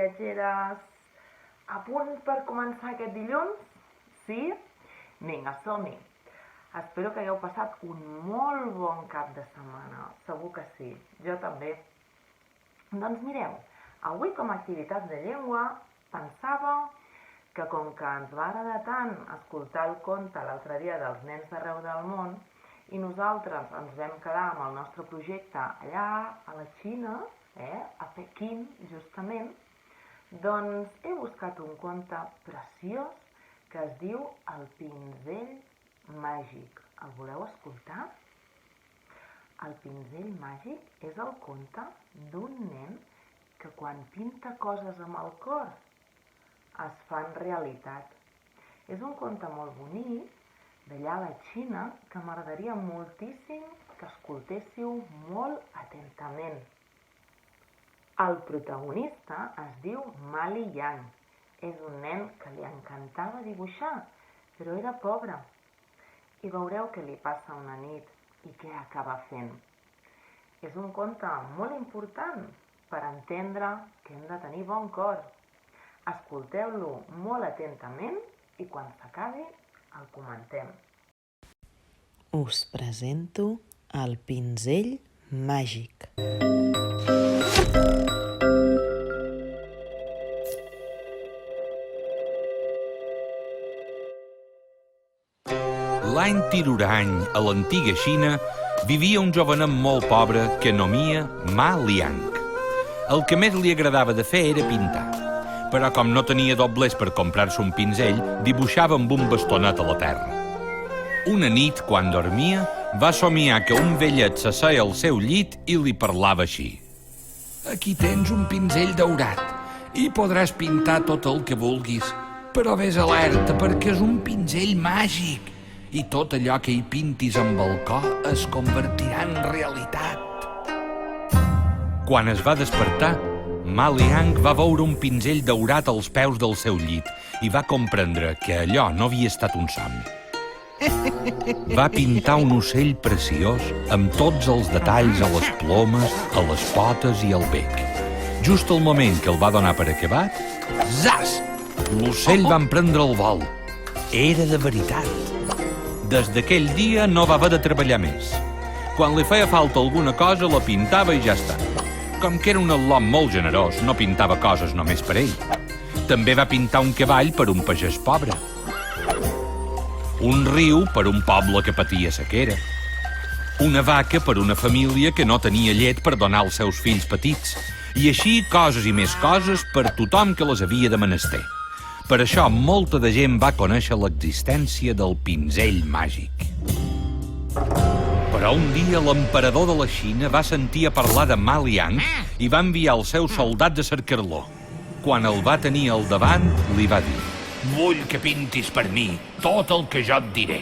viatgeres, a punt per començar aquest dilluns? Sí? Vinga, som-hi! Espero que hagueu passat un molt bon cap de setmana, segur que sí, jo també. Doncs mireu, avui com a activitat de llengua pensava que com que ens va agradar tant escoltar el conte l'altre dia dels nens d'arreu del món i nosaltres ens vam quedar amb el nostre projecte allà a la Xina, a Pequín justament, doncs he buscat un conte preciós que es diu El pinzell màgic. El voleu escoltar? El pinzell màgic és el conte d'un nen que quan pinta coses amb el cor es fan realitat. És un conte molt bonic d'allà a la Xina que m'agradaria moltíssim que escoltéssiu molt atentament. El protagonista es diu Mali Yang. És un nen que li encantava dibuixar, però era pobre. I veureu què li passa una nit i què acaba fent. És un conte molt important per entendre que hem de tenir bon cor. Escolteu-lo molt atentament i quan s'acabi el comentem. Us presento El pinzell màgic. L'any Tirurany, a l'antiga Xina, vivia un jovenet molt pobre que nomia Ma Liang. El que més li agradava de fer era pintar, però com no tenia doblers per comprar-se un pinzell, dibuixava amb un bastonet a la terra. Una nit, quan dormia, va somiar que un vellet s'asseia al seu llit i li parlava així. Aquí tens un pinzell daurat i podràs pintar tot el que vulguis, però vés alerta perquè és un pinzell màgic i tot allò que hi pintis amb el cor es convertirà en realitat. Quan es va despertar, Ma Liang va veure un pinzell daurat als peus del seu llit i va comprendre que allò no havia estat un somni. Va pintar un ocell preciós amb tots els detalls a les plomes, a les potes i al bec. Just al moment que el va donar per acabat, zas! L'ocell va emprendre el vol. Era de veritat. Des d'aquell dia no va haver de treballar més. Quan li feia falta alguna cosa, la pintava i ja està. Com que era un atlot molt generós, no pintava coses només per ell. També va pintar un cavall per un pagès pobre. Un riu per un poble que patia sequera. Una vaca per una família que no tenia llet per donar als seus fills petits. I així coses i més coses per tothom que les havia de menester. Per això molta de gent va conèixer l'existència del pinzell màgic. Però un dia l'emperador de la Xina va sentir a parlar de Ma Liang i va enviar els seus soldats a cercar-lo. Quan el va tenir al davant, li va dir: Vull que pintis per mi tot el que jo et diré.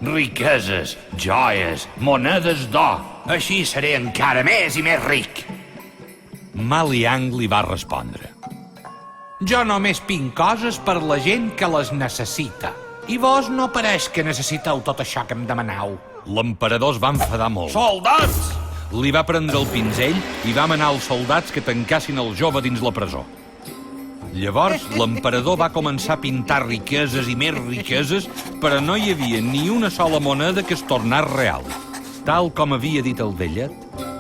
Riqueses, joies, monedes d'or. Així seré encara més i més ric. Ma Liang li va respondre: Jo només pinc coses per la gent que les necessita. I vos no pareix que necessiteu tot això que em demaneu. L'emperador es va enfadar molt. Soldats! Li va prendre el pinzell i va manar als soldats que tancassin el jove dins la presó. Llavors, l'emperador va començar a pintar riqueses i més riqueses, però no hi havia ni una sola moneda que es tornés real. Tal com havia dit el vellet,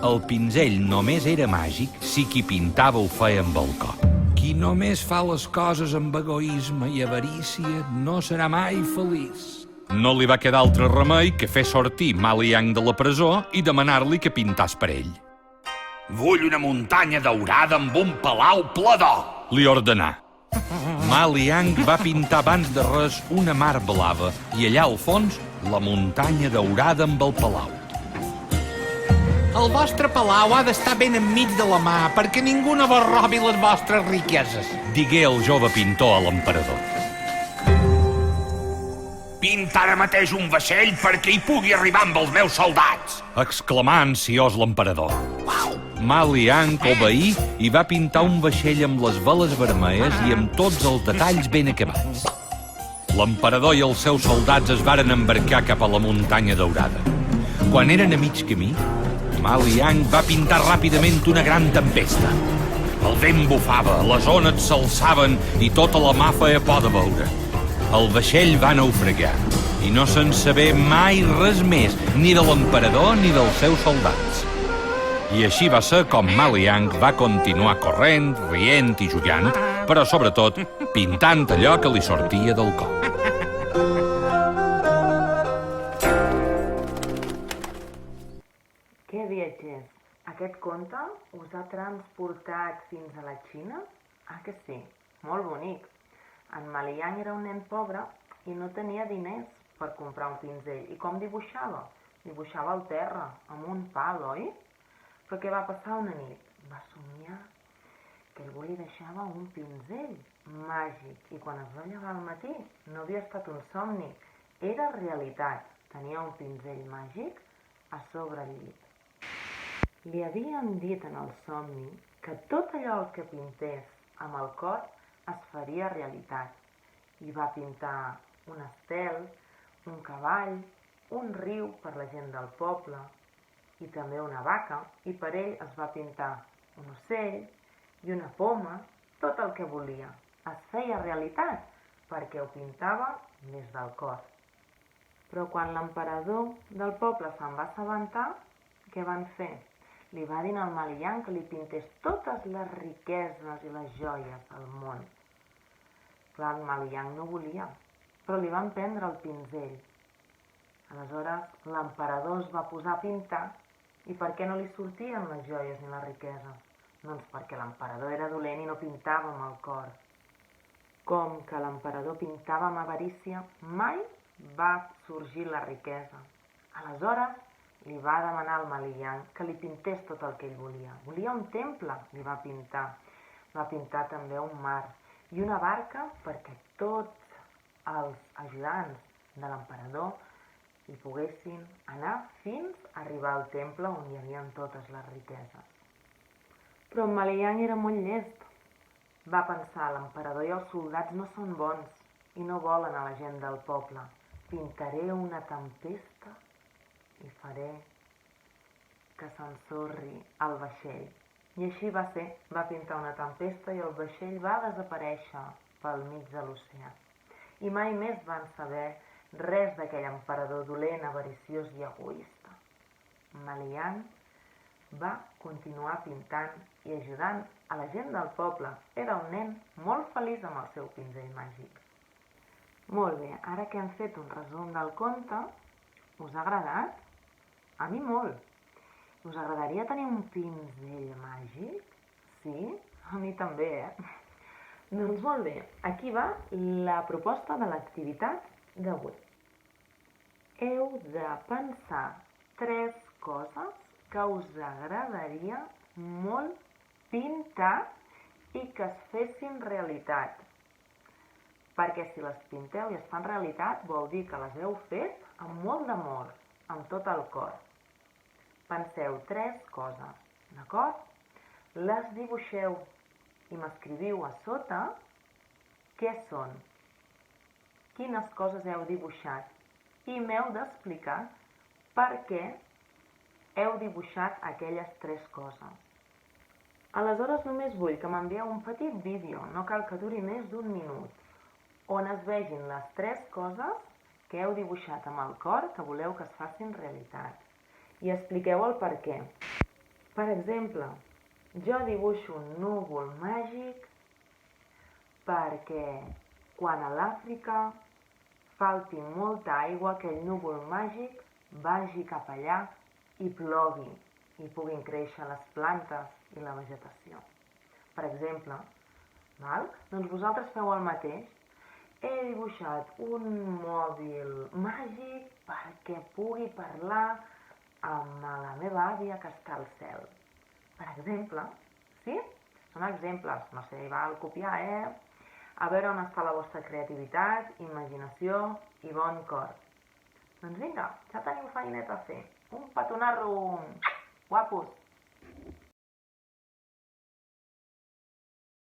el pinzell només era màgic si qui pintava ho feia amb el cor. Qui només fa les coses amb egoisme i avarícia no serà mai feliç. No li va quedar altre remei que fer sortir Ma Liang de la presó i demanar-li que pintàs per ell. Vull una muntanya daurada amb un palau ple d'or, li ordenà. Ma Liang va pintar abans de res una mar blava i allà al fons la muntanya daurada amb el palau. El vostre palau ha d'estar ben enmig de la mà perquè ningú no vos robi les vostres riqueses, digué el jove pintor a l'emperador. Pinta ara mateix un vaixell perquè hi pugui arribar amb els meus soldats, exclamà ansiós l'emperador. Ma Liang obeí i va pintar un vaixell amb les veles vermelles i amb tots els detalls ben acabats. L'emperador i els seus soldats es varen embarcar cap a la muntanya daurada. Quan eren a mig camí, Ma Liang va pintar ràpidament una gran tempesta. El vent bufava, les ones s'alçaven i tota la mà feia por de veure. El vaixell va naufragar i no se'n sabé mai res més, ni de l'emperador ni dels seus soldats. I així va ser com Maliang va continuar corrent, rient i jugant, però sobretot pintant allò que li sortia del cor. Què, viatgers? Aquest conte us ha transportat fins a la Xina? Ah, que sí, molt bonic. En Maliang era un nen pobre i no tenia diners per comprar un pinzell. I com dibuixava? Dibuixava al terra, amb un pal, oi? Però què va passar una nit? Va somiar que algú li deixava un pinzell màgic i quan es va llevar al matí no havia estat un somni, era realitat. Tenia un pinzell màgic a sobre el llit. Li havien dit en el somni que tot allò que pintés amb el cor es faria realitat. I va pintar un estel, un cavall, un riu per la gent del poble i també una vaca, i per ell es va pintar un ocell i una poma, tot el que volia. Es feia realitat perquè ho pintava des del cor. Però quan l'emperador del poble se'n va assabentar, què van fer? Li va dir al Maliang que li pintés totes les riqueses i les joies del món. Clar, el Maliang no volia, però li van prendre el pinzell. Aleshores, l'emperador es va posar a pintar. I per què no li sortien les joies ni les riqueses? Doncs perquè l'emperador era dolent i no pintava amb el cor. Com que l'emperador pintava amb avarícia, mai va sorgir la riquesa. Aleshores, li va demanar al Maliang que li pintés tot el que ell volia. Volia un temple, li va pintar. Va pintar també un mar i una barca perquè tots els ajudants de l'emperador hi poguessin anar fins a arribar al temple on hi havia totes les riqueses. Però en Maliang era molt llest. Va pensar, l'emperador i els soldats no són bons i no volen a la gent del poble. Pintaré una tempesta i faré que s'ensorri el vaixell. I així va ser, va pintar una tempesta i el vaixell va desaparèixer pel mig de l'oceà. I mai més van saber res d'aquell emperador dolent, avariciós i egoista. Maliang va continuar pintant i ajudant a la gent del poble. Era un nen molt feliç amb el seu pinzell màgic. Molt bé, ara que hem fet un resum del conte, us ha agradat? A mi molt. Us agradaria tenir un pinzell màgic? Sí? A mi també, Doncs molt bé, aquí va la proposta de l'activitat d'avui. Heu de pensar 3 coses que us agradaria molt pintar i que es fessin realitat. Perquè si les pinteu i es fan realitat vol dir que les heu fet amb molt d'amor, amb tot el cor. Penseu 3 coses, d'acord? Les dibuixeu i m'escriviu a sota què són, quines coses heu dibuixat i m'heu d'explicar per què heu dibuixat aquelles 3 coses. Aleshores només vull que m'envieu un petit vídeo, no cal que duri més d'1 minut, on es vegin les 3 coses que heu dibuixat amb el cor que voleu que es facin realitat. I expliqueu el per què. Per exemple, jo dibuixo un núvol màgic perquè quan a l'Àfrica falti molta aigua, aquell núvol màgic vagi cap allà i plogui i puguin créixer les plantes i la vegetació. Per exemple, doncs vosaltres feu el mateix. He dibuixat un mòbil màgic perquè pugui parlar amb la meva àvia que està al cel. Per exemple, sí? Són exemples, no sé, val copiar, A veure on està la vostra creativitat, imaginació i bon cor. Doncs vinga, ja teniu feineta a fer. Un petonarro! Guapos!